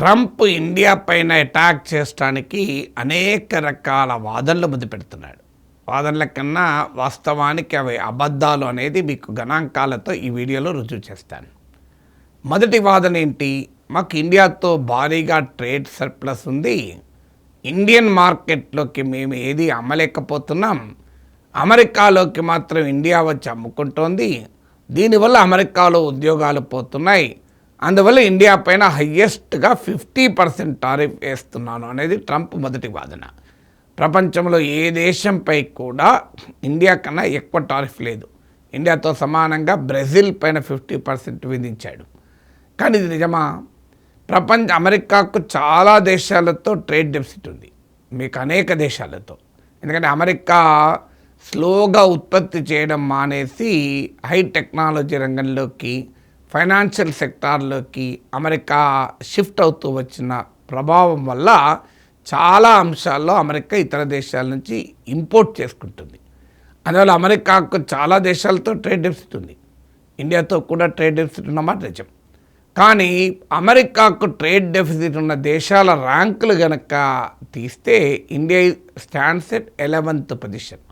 Trump India పైన attack చేయడానికి అనేక రకాల వాదనలు పెడుతున్నాడు. వాదనల కన్నా వాస్తవానికి అవి అబద్ధాలు అనేది మీకు గణాంకాలతో ఈ వీడియోలో రుజువు చేస్తాను. మొదటి వాదన ఏంటి? మాకు ఇండియాతో భారీగా ట్రేడ్ సర్ప్లస్ ఉంది, ఇండియన్ మార్కెట్లోకి మేము ఏది అమ్మలేకపోతున్నాం, అమెరికాలోకి మాత్రం ఇండియా వచ్చి అమ్ముకుంటోంది, దీనివల్ల అమెరికాలో ఉద్యోగాలు పోతున్నాయి, అందువల్ల ఇండియా పైన హయ్యెస్ట్గా 50% టారిఫ్ వేస్తున్నాను అనేది ట్రంప్ మొదటి వాదన. ప్రపంచంలో ఏ దేశంపై కూడా ఇండియా కన్నా ఎక్కువ టారిఫ్ లేదు. ఇండియాతో సమానంగా బ్రెజిల్ పైన 50% విధించాడు. కానీ ఇది నిజమా? అమెరికాకు చాలా దేశాలతో ట్రేడ్ డెఫిసిట్ ఉంది, మీకు అనేక దేశాలతో. ఎందుకంటే అమెరికా స్లోగా ఉత్పత్తి చేయడం మానేసి హై టెక్నాలజీ రంగంలోకి, ఫైనాన్షియల్ సెక్టార్లోకి అమెరికా షిఫ్ట్ అవుతూ వచ్చిన ప్రభావం వల్ల చాలా అంశాల్లో అమెరికా ఇతర దేశాల నుంచి ఇంపోర్ట్ చేసుకుంటుంది. అందువల్ల అమెరికాకు చాలా దేశాలతో ట్రేడ్ డెఫిసిట్ ఉంది, ఇండియాతో కూడా ట్రేడ్ డెఫిసిట్ ఉన్నమాట నిజం. కానీ అమెరికాకు ట్రేడ్ డెఫిసిట్ ఉన్న దేశాల ర్యాంకులు కనుక తీస్తే India stands at 11th position.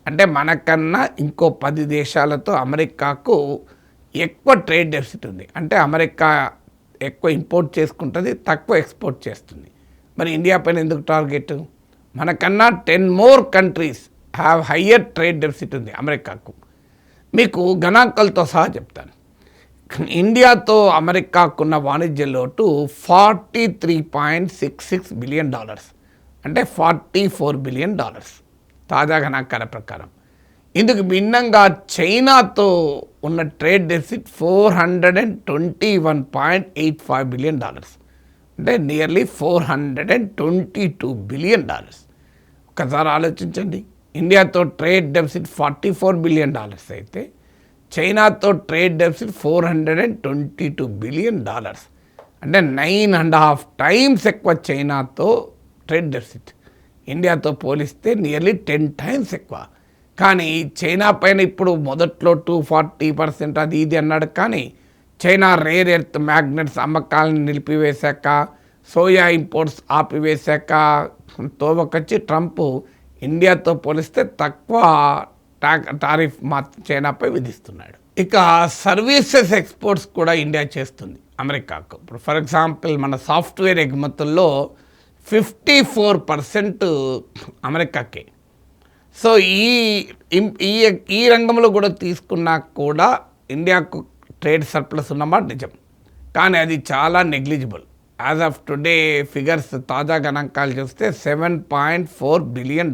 అంటే మనకన్నా ఇంకో 10 దేశాలతో అమెరికాకు ఎక్కువ ట్రేడ్ డెఫిసిట్ ఉంది. అంటే అమెరికా ఎక్కువ ఇంపోర్ట్ చేసుకుంటుంది, తక్కువ ఎక్స్పోర్ట్ చేస్తుంది. మరి ఇండియా పైన ఎందుకు టార్గెట్? మనకన్నా 10 more countries have higher trade deficit ఉంది అమెరికాకు. మీకు గణాంకాలతో సహా చెప్తాను. ఇండియాతో అమెరికాకున్న వాణిజ్య లోటు $43.66 బిలియన్, అంటే $44 బిలియన్ తాజా గణాంకాల ప్రకారం. ఇందుకు భిన్నంగా చైనాతో ఉన్న ట్రేడ్ డెఫిసిట్ $421.85 బిలియన్, అంటే నియర్లీ $422 బిలియన్. ఒకసారి ఆలోచించండి, ఇండియాతో ట్రేడ్ డెఫిసిట్ $44 బిలియన్ అయితే చైనాతో ట్రేడ్ డెఫిసిట్ $422 బిలియన్, అంటే 9.5 times ఎక్కువ చైనాతో ట్రేడ్ డెఫిసిట్. ఇండియాతో పోలిస్తే నియర్లీ 10 times ఎక్కువ. కానీ చైనా పైన ఇప్పుడు మొదట్లో 240% అది ఇది అన్నాడు. కానీ చైనా రేర్ ఎర్త్ మ్యాగ్నెట్స్ అమ్మకాలను నిలిపివేశాక, సోయా ఇంపోర్ట్స్ ఆపివేశాక తోవకొచ్చి ట్రంప్ ఇండియాతో పోలిస్తే తక్కువ టారిఫ్ చైనాపై విధిస్తున్నాడు. ఇక సర్వీసెస్ ఎక్స్పోర్ట్స్ కూడా ఇండియా చేస్తుంది అమెరికాకు. ఇప్పుడు ఫర్ ఎగ్జాంపుల్ మన సాఫ్ట్వేర్ ఎగుమతుల్లో 54% అమెరికాకే. సో ఈ రంగంలో కూడా తీసుకున్నా కూడా ఇండియాకు ట్రేడ్ సర్ప్లస్ ఉన్నమాట నిజం. కానీ అది చాలా negligible. As of today figures, తాజా గణాంకాలు చూస్తే $7.4 బిలియన్.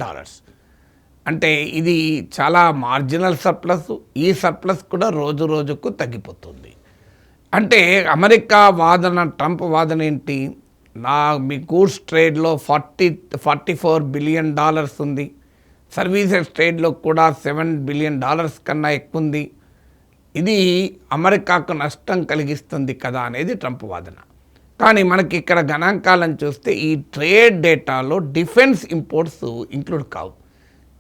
అంటే ఇది చాలా మార్జినల్ సర్ప్లస్. ఈ సర్ప్లస్ కూడా రోజు రోజుకు తగ్గిపోతుంది. అంటే అమెరికా వాదన, ట్రంప్ వాదన ఏంటి? మీ గూడ్స్ ట్రేడ్లో $44 బిలియన్ ఉంది, సర్వీసెస్ ట్రేడ్లో కూడా $7 బిలియన్ కన్నా ఎక్కువ ఉంది. ఇది అమెరికాకు నష్టం కలిగిస్తుంది కదా అనేది ట్రంప్ వాదన. కానీ మనకి ఇక్కడ గణాంకాలను చూస్తే ఈ ట్రేడ్ డేటాలో డిఫెన్స్ ఇంపోర్ట్స్ ఇంక్లూడ్ కావు.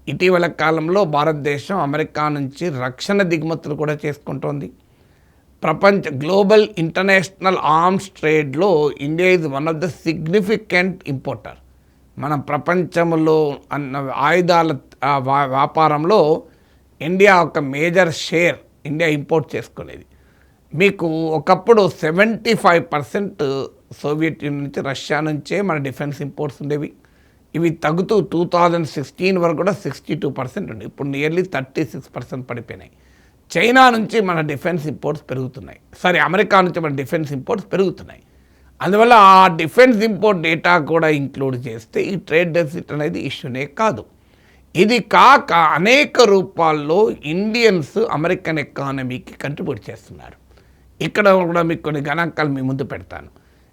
ఇటీవల కాలంలో భారతదేశం అమెరికా నుంచి రక్షణ దిగుమతులు కూడా చేసుకుంటోంది. గ్లోబల్ ఇంటర్నేషనల్ ఆర్మ్స్ ట్రేడ్లో India is one of the significant importer. మనం ప్రపంచంలో ఆయుధాల వ్యాపారంలో ఇండియా ఒక మేజర్ షేర్ ఇండియా ఇంపోర్ట్ చేసుకునేది. మీకు ఒకప్పుడు 75% సోవియట్ యూనియన్ నుంచి, రష్యా నుంచే మన డిఫెన్స్ ఇంపోర్ట్స్ ఉండేవి. ఇవి తగ్గుతూ 2016 వరకు కూడా 62% ఉండే. ఇప్పుడు నియర్లీ 36% పడిపోయినాయి. చైనా నుంచి మన డిఫెన్స్ ఇంపోర్ట్స్ పెరుగుతున్నాయి. అమెరికా నుంచి మన డిఫెన్స్ ఇంపోర్ట్స్ పెరుగుతున్నాయి. అందువల్ల ఆ డిఫెన్స్ ఇంపోర్ట్ డేటా కూడా ఇంక్లూడ్ చేస్తే ఈ ట్రేడ్ డెఫిసిట్ అనేది ఇష్యూనే కాదు. ఇది కాక అనేక రూపాల్లో ఇండియన్స్ అమెరికన్ ఎకానమీకి కంట్రిబ్యూట్ చేస్తున్నారు. ఇక్కడ కూడా మీకు కొన్ని గణాంకాలు మీ ముందు పెడతాను.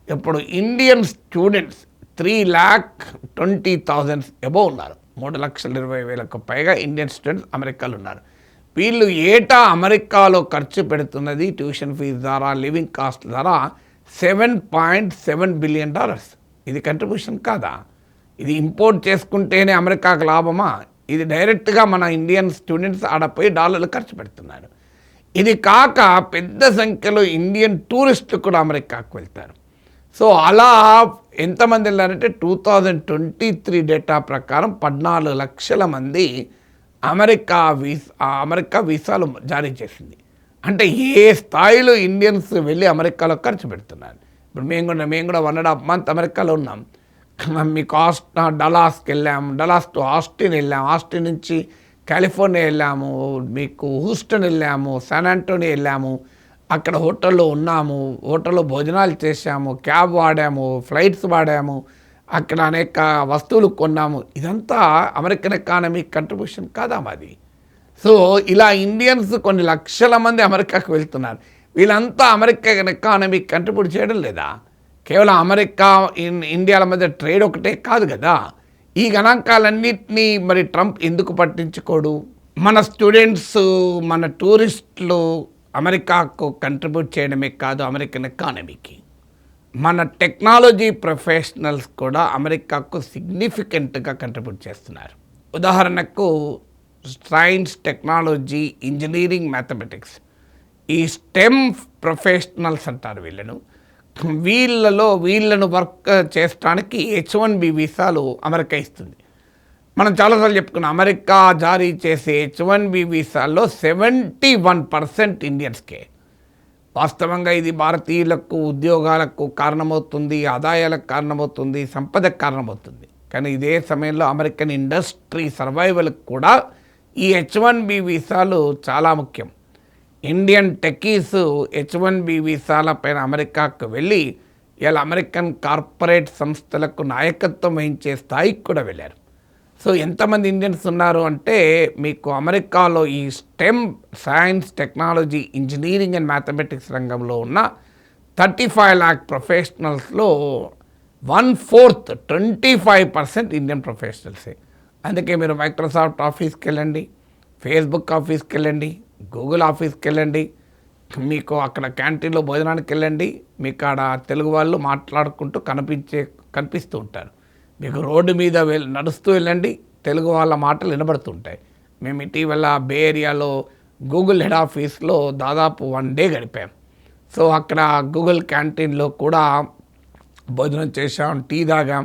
ఇప్పుడు ఇండియన్ స్టూడెంట్స్ 3,20,000 అబోవ్ ఉన్నారు. 3,20,000కు పైగా ఇండియన్ స్టూడెంట్స్ అమెరికాలో ఉన్నారు. వీళ్ళు ఏటా అమెరికాలో ఖర్చు పెడుతున్నది ట్యూషన్ ఫీజు ద్వారా, లివింగ్ కాస్ట్ ద్వారా $7.7 బిలియన్. ఇది కంట్రిబ్యూషన్ కాదా? ఇది ఇంపోర్ట్ చేసుకుంటేనే అమెరికాకు లాభమా? ఇది డైరెక్ట్గా మన ఇండియన్ స్టూడెంట్స్ ఆడపోయి డాలర్లు ఖర్చు పెడుతున్నారు. ఇది కాక పెద్ద సంఖ్యలో ఇండియన్ టూరిస్టులు కూడా అమెరికాకు వెళ్తారు. సో అలా ఎంతమంది వెళ్ళారంటే 2023 డేటా ప్రకారం 14 లక్షల మంది అమెరికా వీసాలు జారీ చేసింది. అంటే ఏ స్థాయిలో ఇండియన్స్ వెళ్ళి అమెరికాలో ఖర్చు పెడుతున్నారు. ఇప్పుడు మేము కూడా 1.5 month అమెరికాలో ఉన్నాం. మీకు డలాస్కి వెళ్ళాము, డలాస్ టు ఆస్టిన్ వెళ్ళాము, ఆస్టిన్ నుంచి కాలిఫోర్నియా వెళ్ళాము, మీకు హూస్టన్ వెళ్ళాము, శాన్ ఆంటోనియో వెళ్ళాము. అక్కడ హోటల్లో ఉన్నాము, హోటల్లో భోజనాలు చేసాము, క్యాబ్ వాడాము, ఫ్లైట్స్ వాడాము, అక్కడ అనేక వస్తువులు కొన్నాము. ఇదంతా అమెరికన్ ఎకానమీ కంట్రిబ్యూషన్ కాదా మాది? సో ఇలా ఇండియన్స్ కొన్ని లక్షల మంది అమెరికాకు వెళ్తున్నారు. వీళ్ళంతా అమెరికన్ ఎకానమీ కంట్రిబ్యూట్ చేయడం లేదా? కేవలం అమెరికా ఇండియాల మధ్య ట్రేడ్ ఒకటే కాదు కదా. ఈ గణాంకాలన్నింటినీ మరి ట్రంప్ ఎందుకు పట్టించుకోడు? మన స్టూడెంట్స్, మన టూరిస్టులు అమెరికాకు కంట్రిబ్యూట్ చేయడమే కాదు, అమెరికన్ ఎకానమీకి మన టెక్నాలజీ ప్రొఫెషనల్స్ కూడా అమెరికాకు సిగ్నిఫికెంట్గా కంట్రిబ్యూట్ చేస్తున్నారు. ఉదాహరణకు సైన్స్, టెక్నాలజీ, ఇంజనీరింగ్, మ్యాథమెటిక్స్, ఈ స్టెమ్ ప్రొఫెషనల్స్ అంటారు వీళ్ళను వర్క్ చేయడానికి H1B వీసాలు అమెరికా ఇస్తుంది. మనం చాలాసార్లు చెప్పుకున్నాం, అమెరికా జారీ చేసే H1B వీసాల్లో 71% ఇండియన్స్కే. వాస్తవంగా ఇది భారతీయులకు ఉద్యోగాలకు కారణమవుతుంది, ఆదాయాలకు కారణమవుతుంది, సంపదకు కారణమవుతుంది. కానీ ఇదే సమయంలో అమెరికన్ ఇండస్ట్రీ సర్వైవల్కి కూడా ఈ H1B వీసాలు చాలా ముఖ్యం. ఇండియన్ టెక్కీస్ H1B వీసాల పైన అమెరికాకు వెళ్ళి ఇలా అమెరికన్ కార్పొరేట్ సంస్థలకు నాయకత్వం వహించే స్థాయికి కూడా వెళ్ళారు. సో ఎంతమంది ఇండియన్స్ ఉన్నారు అంటే, మీకు అమెరికాలో ఈ stem, science, technology, engineering and mathematics రంగంలో ఉన్న 35 lakh ప్రొఫెషనల్స్లో 1/4 25% ఇండియన్ ప్రొఫెషనల్సే. అందుకే మీరు మైక్రోసాఫ్ట్ ఆఫీస్కి వెళ్ళండి, ఫేస్బుక్ ఆఫీస్కి వెళ్ళండి, గూగుల్ ఆఫీస్కి వెళ్ళండి, మీకు అక్కడ క్యాంటీన్లో భోజనానికి వెళ్ళండి, మీకు ఆడ తెలుగు వాళ్ళు మాట్లాడుకుంటూ కనిపిస్తూ ఉంటారు. మీకు రోడ్డు మీద నడుస్తూ వెళ్ళండి, తెలుగు వాళ్ళ మాటలు వినబడుతుంటాయి. మేము ఇటీవల బే ఏరియాలో గూగుల్ హెడ్ ఆఫీస్లో దాదాపు 1 day గడిపాం. సో అక్కడ గూగుల్ క్యాంటీన్లో కూడా భోజనం చేసాం, టీ తాగాం.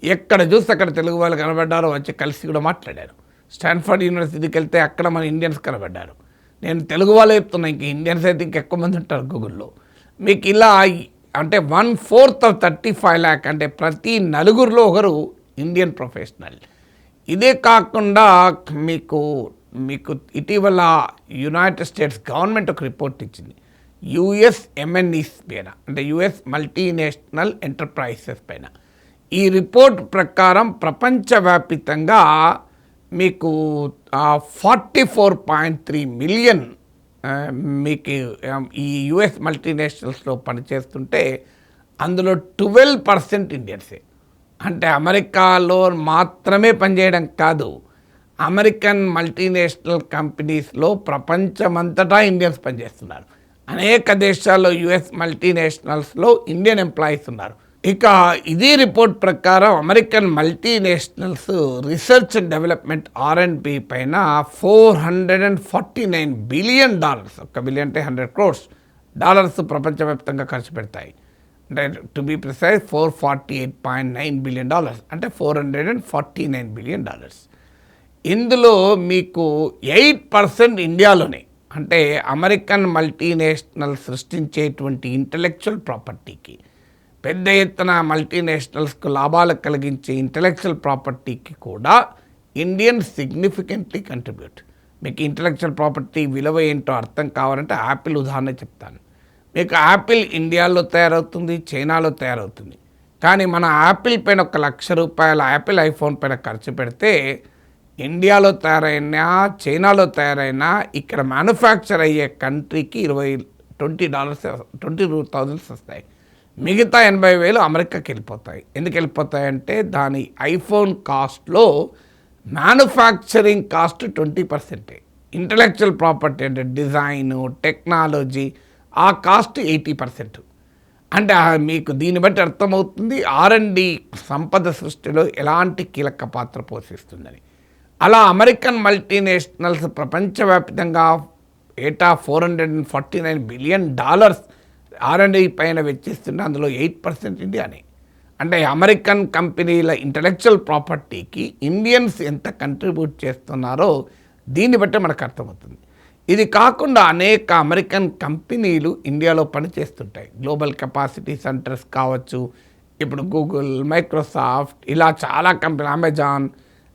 ఎక్కడ చూస్తే అక్కడ తెలుగు వాళ్ళు కనబడ్డారో వచ్చి కలిసి కూడా మాట్లాడారు. స్టాన్ఫర్డ్ యూనివర్సిటీకి వెళ్తే అక్కడ మన ఇండియన్స్ కనబడ్డారు. నేను తెలుగు వాళ్ళే చెప్తున్నా, ఇంక ఇండియన్స్ అయితే ఇంకెక్కువ మంది ఉంటారు గూగుల్లో. మీకు ఇలా అంటే 1/4 of 35 lakh, అంటే ప్రతి 4 ఒకరు ఇండియన్ ప్రొఫెషనల్. ఇదే కాకుండా మీకు ఇటీవల యునైటెడ్ స్టేట్స్ గవర్నమెంట్ ఒక రిపోర్ట్ ఇచ్చింది USMNEs పైన, అంటే US మల్టీనేషనల్ ఎంటర్ప్రైజెస్ పైన. ఈ రిపోర్ట్ ప్రకారం ప్రపంచవ్యాప్తంగా మీకు 44.3 మిలియన్ మీకు ఈ US మల్టీనేషనల్స్లో పనిచేస్తుంటే అందులో 12% ఇండియన్సే. అంటే అమెరికాలో మాత్రమే పనిచేయడం కాదు, అమెరికన్ మల్టీనేషనల్ కంపెనీస్లో ప్రపంచమంతటా ఇండియన్స్ పనిచేస్తున్నారు. అనేక దేశాల్లో US మల్టీనేషనల్స్లో ఇండియన్ ఎంప్లాయీస్ ఉన్నారు. ఇక ఇదే రిపోర్ట్ ప్రకారం American multinationals research and development R&D పైన $449 బిలియన్, $1 బిలియన్ అంటే 100 crores ప్రపంచవ్యాప్తంగా ఖర్చు పెడతాయి. అంటే టు బీ ప్రిసైజ్ $448.9 బిలియన్, అంటే $449 బిలియన్. ఇందులో మీకు 8% ఇండియాలోనే. అంటే అమెరికన్ మల్టీనేషనల్ సృష్టించేటువంటి ఇంటలెక్చువల్ ప్రాపర్టీకి, పెద్ద ఎత్తున మల్టీనేషనల్స్కు లాభాలు కలిగించే ఇంటలెక్చువల్ ప్రాపర్టీకి కూడా ఇండియన్ సిగ్నిఫికెంట్లీ కంట్రిబ్యూట్. మీకు ఇంటలెక్చువల్ ప్రాపర్టీ విలువ ఏంటో అర్థం కావాలంటే యాపిల్ ఉదాహరణ చెప్తాను. మీకు యాపిల్ ఇండియాలో తయారవుతుంది, చైనాలో తయారవుతుంది. కానీ మన యాపిల్ పైన ₹1,00,000 యాపిల్ ఐఫోన్ పైన ఖర్చు పెడితే ఇండియాలో తయారైనా, చైనాలో తయారైనా ఇక్కడ మ్యానుఫ్యాక్చర్ అయ్యే కంట్రీకి $20,000 వస్తాయి. మిగతా 80,000 అమెరికాకి వెళ్ళిపోతాయి. ఎందుకు వెళ్ళిపోతాయంటే దాని ఐఫోన్ కాస్ట్లో మ్యానుఫ్యాక్చరింగ్ కాస్ట్ 20%, ఇంటలెక్చువల్ ప్రాపర్టీ అంటే డిజైను, టెక్నాలజీ, ఆ కాస్ట్ 80%. అంటే మీకు దీన్ని బట్టి అర్థమవుతుంది R&D సంపద సృష్టిలో ఎలాంటి కీలక పాత్ర పోషిస్తుందని. అలా అమెరికన్ మల్టీనేషనల్స్ ప్రపంచవ్యాప్తంగా ఏటా $449 బిలియన్ R&D పైన వెచ్చిస్తుంటే అందులో 8% ఇండియానే. అంటే అమెరికన్ కంపెనీల ఇంటలెక్చువల్ ప్రాపర్టీకి ఇండియన్స్ ఎంత కంట్రిబ్యూట్ చేస్తున్నారో దీన్ని బట్టి మనకు అర్థమవుతుంది. ఇది కాకుండా అనేక అమెరికన్ కంపెనీలు ఇండియాలో పనిచేస్తుంటాయి. గ్లోబల్ కెపాసిటీ సెంటర్స్ కావచ్చు, ఇప్పుడు గూగుల్, మైక్రోసాఫ్ట్, ఇలా చాలా కంపెనీలు, అమెజాన్,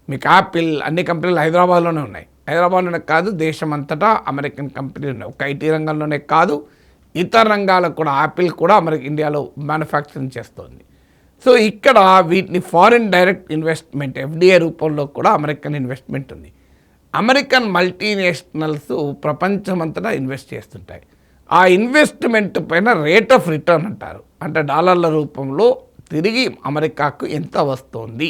మీకు యాపిల్, అన్ని కంపెనీలు హైదరాబాద్లోనే ఉన్నాయి. హైదరాబాద్లోనే కాదు, దేశం అంతటా అమెరికన్ కంపెనీలు ఉన్నాయి. ఒక ఐటీ రంగంలోనే కాదు, ఇతర రంగాలకు కూడా యాపిల్ కూడా ఇండియాలో మ్యానుఫ్యాక్చరింగ్ చేస్తుంది. సో ఇక్కడ వీటిని ఫారిన్ డైరెక్ట్ ఇన్వెస్ట్మెంట్ FDI రూపంలో కూడా అమెరికన్ ఇన్వెస్ట్మెంట్ ఉంది. అమెరికన్ మల్టీనేషనల్స్ ప్రపంచమంతటా ఇన్వెస్ట్ చేస్తుంటాయి. ఆ ఇన్వెస్ట్మెంట్ పైన రేట్ ఆఫ్ రిటర్న్ అంటారు. అంటే డాలర్ల రూపంలో తిరిగి అమెరికాకు ఎంత వస్తుంది,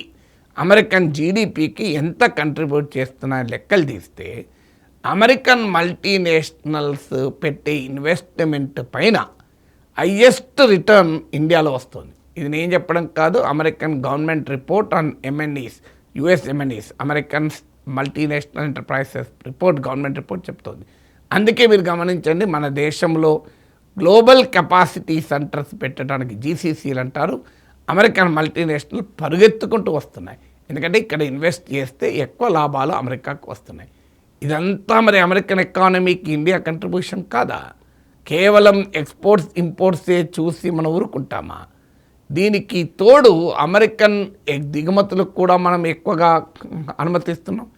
అమెరికన్ GDPకి ఎంత కంట్రిబ్యూట్ చేస్తున్నాయని లెక్కలు తీస్తే అమెరికన్ మల్టీనేషనల్స్ పెట్టే ఇన్వెస్ట్మెంట్ పైన హైయెస్ట్ రిటర్న్ ఇండియాలో వస్తుంది. ఇది నేను చెప్పడం కాదు, American government report on MNEs, US MNEs, American multinational enterprises report, government report చెప్తుంది. అందుకే మీరు గమనించండి, మన దేశంలో గ్లోబల్ కెపాసిటీ సెంటర్స్ పెట్టడానికి GCCలు అంటారు, అమెరికన్ మల్టీనేషనల్ పరుగెత్తుకుంటూ వస్తున్నాయి. ఎందుకంటే ఇక్కడ ఇన్వెస్ట్ చేస్తే ఎక్కువ లాభాలు అమెరికాకు వస్తున్నాయి. ఇదంతా మరి అమెరికన్ ఎకానమీకి ఇండియా కంట్రిబ్యూషన్ కాదా? కేవలం ఎక్స్పోర్ట్స్ ఇంపోర్ట్సే చూసి మనం ఊరుకుంటామా? దీనికి తోడు అమెరికన్ దిగుమతులకు కూడా మనం ఎక్కువగా అనుమతిస్తున్నాం.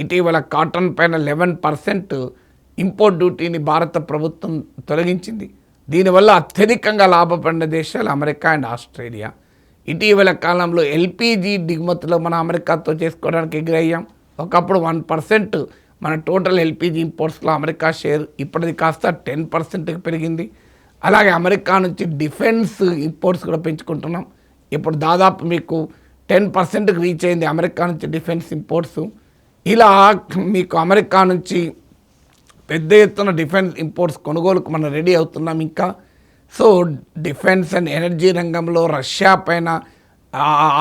ఇటీవల కాటన్ పైన 11% ఇంపోర్ట్ డ్యూటీని భారత ప్రభుత్వం తొలగించింది. దీనివల్ల అత్యధికంగా లాభపడిన దేశాలు అమెరికా అండ్ ఆస్ట్రేలియా. ఇటీవల కాలంలో LPG దిగుమతులు మనం అమెరికాతో చేసుకోవడానికి ఎదురయ్యాం. ఒకప్పుడు 1% మన టోటల్ LPG ఇంపోర్ట్స్లో అమెరికా షేర్ ఇప్పటిది కాస్త 10%కి పెరిగింది. అలాగే అమెరికా నుంచి డిఫెన్స్ ఇంపోర్ట్స్ కూడా పెంచుకుంటున్నాం. ఇప్పుడు దాదాపు మీకు 10%కి రీచ్ అయింది అమెరికా నుంచి డిఫెన్స్ ఇంపోర్ట్స్. ఇలా మీకు అమెరికా నుంచి పెద్ద ఎత్తున డిఫెన్స్ ఇంపోర్ట్స్ కొనుగోలుకు మనం రెడీ అవుతున్నాం ఇంకా. సో డిఫెన్స్ అండ్ ఎనర్జీ రంగంలో రష్యా పైన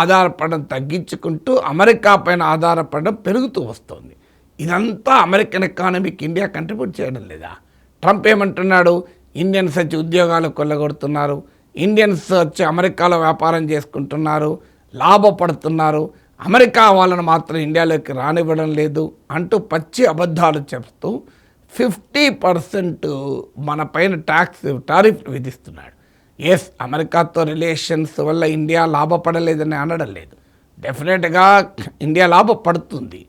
ఆధారపడడం తగ్గించుకుంటూ అమెరికా పైన ఆధారపడడం పెరుగుతూ వస్తుంది. ఇదంతా అమెరికన్ ఎకానమీకి ఇండియా కంట్రిబ్యూట్ చేయడం లేదా? ట్రంప్ ఏమంటున్నాడు? ఇండియన్స్ వచ్చి ఉద్యోగాలు కొల్లగొడుతున్నారు, ఇండియన్స్ వచ్చి అమెరికాలో వ్యాపారం చేసుకుంటున్నారు, లాభపడుతున్నారు, అమెరికా వాళ్ళని మాత్రం ఇండియాలోకి రానివ్వడం లేదు అంటూ పచ్చి అబద్ధాలు చెప్తూ 50% మన పైన టారిఫ్ విధిస్తున్నాడు. ఎస్, అమెరికాతో రిలేషన్స్ వల్ల ఇండియా లాభపడలేదని అనడం లేదు. డెఫినెట్గా ఇండియా లాభపడుతుంది,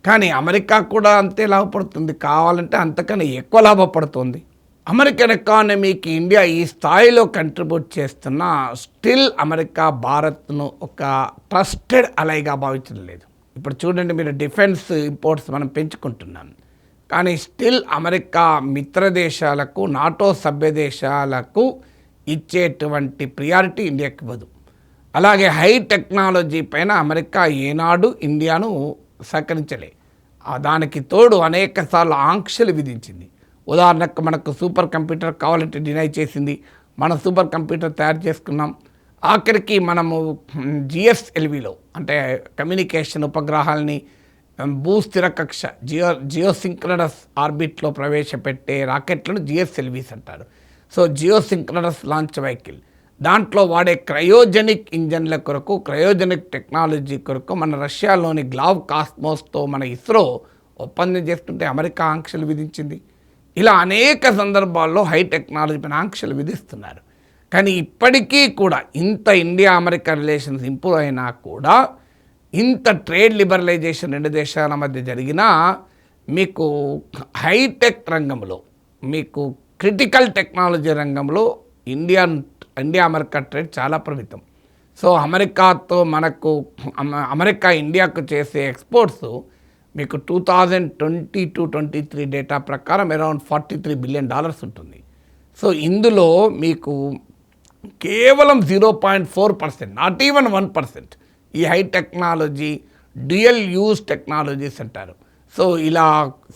కానీ అమెరికా కూడా అంతే లాభపడుతుంది, కావాలంటే అంతకన్నా ఎక్కువ లాభపడుతుంది. అమెరికన్ ఎకానమీకి ఇండియా ఈ స్థాయిలో కంట్రిబ్యూట్ చేస్తున్న స్టిల్ అమెరికా భారత్ను ఒక ట్రస్టెడ్ అలైగా భావించడం లేదు. ఇప్పుడు చూడండి, మీరు డిఫెన్స్ ఇంపోర్ట్స్ మనం పెంచుకుంటున్నాం, కానీ స్టిల్ అమెరికా మిత్ర దేశాలకు, నాటో సభ్య దేశాలకు ఇచ్చేటువంటి ప్రియారిటీ ఇండియాకి ఇవ్వదు. అలాగే హై టెక్నాలజీ పైన అమెరికా ఏనాడు ఇండియాను సహకరించలే. దానికి తోడు అనేక సార్లు ఆంక్షలు విధించింది. ఉదాహరణకు మనకు సూపర్ కంప్యూటర్ కావాలంటే డినై చేసింది. మనం సూపర్ కంప్యూటర్ తయారు చేసుకున్నాం. ఆఖరికి మనము GSLVలో అంటే కమ్యూనికేషన్ ఉపగ్రహాలని భూస్థిర కక్ష జియోసింక్రనస్ ఆర్బిట్లో ప్రవేశపెట్టే రాకెట్లను GSLVs అంటారు. సో జియోసింక్రనస్ లాంచ్ వెహికల్, దాంట్లో వాడే క్రయోజెనిక్ ఇంజన్ల కొరకు, క్రయోజెనిక్ టెక్నాలజీ కొరకు మన రష్యాలోని గ్లావ్ కాస్మోస్తో మన ఇస్రో ఒప్పందం చేసుకుంటే అమెరికా ఆంక్షలు విధించింది. ఇలా అనేక సందర్భాల్లో హై టెక్నాలజీ పైన ఆంక్షలు విధిస్తున్నారు. కానీ ఇప్పటికీ కూడా ఇంత ఇండియా అమెరికా రిలేషన్స్ ఇంప్రూవ్ అయినా కూడా, ఇంత ట్రేడ్ లిబరలైజేషన్ రెండు దేశాల మధ్య జరిగినా, మీకు హైటెక్ రంగంలో, మీకు క్రిటికల్ టెక్నాలజీ రంగంలో ఇండియా అమెరికా ట్రేడ్ చాలా పరిమితం. సో అమెరికాతో మనకు అమెరికా ఇండియాకు చేసే ఎక్స్పోర్ట్స్ మీకు 2022-23 డేటా ప్రకారం అరౌండ్ $43 బిలియన్ ఉంటుంది. సో ఇందులో మీకు కేవలం 0.4%, నాట్ ఈవెన్ 1%, ఈ high technology dual use technologies అంటారు. సో ఇలా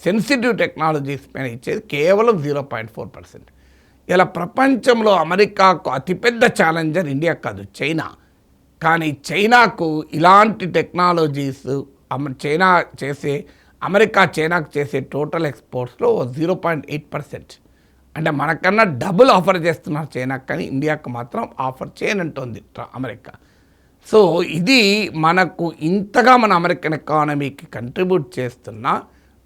సెన్సిటివ్ టెక్నాలజీస్ పైన ఇచ్చేది కేవలం 0.4%. ఇలా ప్రపంచంలో అమెరికాకు అతిపెద్ద ఛాలెంజర్ ఇండియా కాదు, చైనా. కానీ చైనాకు ఇలాంటి టెక్నాలజీస్ అమెరికా చైనాకు చేసే టోటల్ ఎక్స్పోర్ట్స్లో 0.8%. అంటే మనకన్నా డబుల్ ఆఫర్ చేస్తున్నారు చైనా, కానీ ఇండియాకు మాత్రం ఆఫర్ చేయనంటోంది అమెరికా. సో ఇది మనకు ఇంతగా మన అమెరికన్ ఎకానమీకి కంట్రిబ్యూట్ చేస్తున్న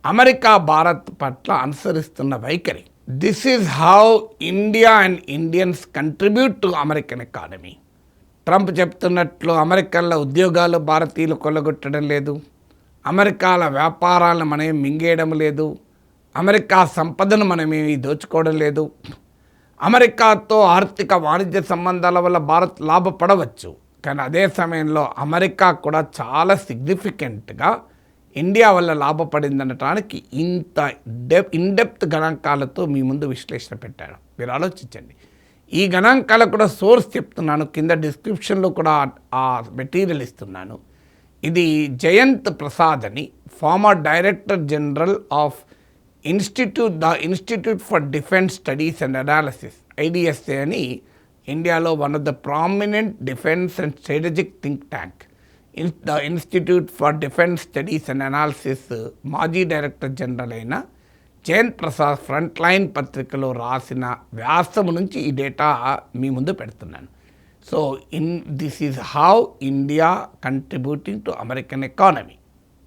అమెరికా భారత్ పట్ల అనుసరిస్తున్న వైఖరి. This is how India and Indians contribute to American economy. Trump చెప్తున్నట్లు అమెరికన్ల ఉద్యోగాలు భారతీయులు కొల్లగొట్టడం లేదు, అమెరికాల వ్యాపారాలను మనమేం మింగేయడం లేదు, అమెరికా సంపదను మనమేమి దోచుకోవడం లేదు, అమెరికాతో ఆర్థిక వాణిజ్య సంబంధాల వల్ల భారత్ లాభపడవచ్చు, కానీ అదే సమయంలో అమెరికా కూడా చాలా సిగ్నిఫికెంట్గా ఇండియా వల్ల లాభపడిందనటానికి ఇంత ఇన్డెప్త్ గణాంకాలతో మీ ముందు విశ్లేషణ పెట్టాను. మీరు ఆలోచించండి. ఈ గణాంకాలకు కూడా సోర్స్ చెప్తున్నాను, కింద డిస్క్రిప్షన్లో కూడా ఆ మెటీరియల్ ఇస్తున్నాను. ఇది జయంత్ ప్రసాద్ అని, former director general of institute for defence studies and analysis, IDSA అని, ఇండియాలో one of the prominent defence and strategic think tank. The institute for defence studies and analysis మాజీ డైరెక్టర్ జనరల్ అయిన జయంత్ ప్రసాద్ ఫ్రంట్ లైన్ పత్రికలో రాసిన వ్యాసము నుంచి ఈ data మీ ముందు పెడుతున్నాను. So this is how India contributing to American economy.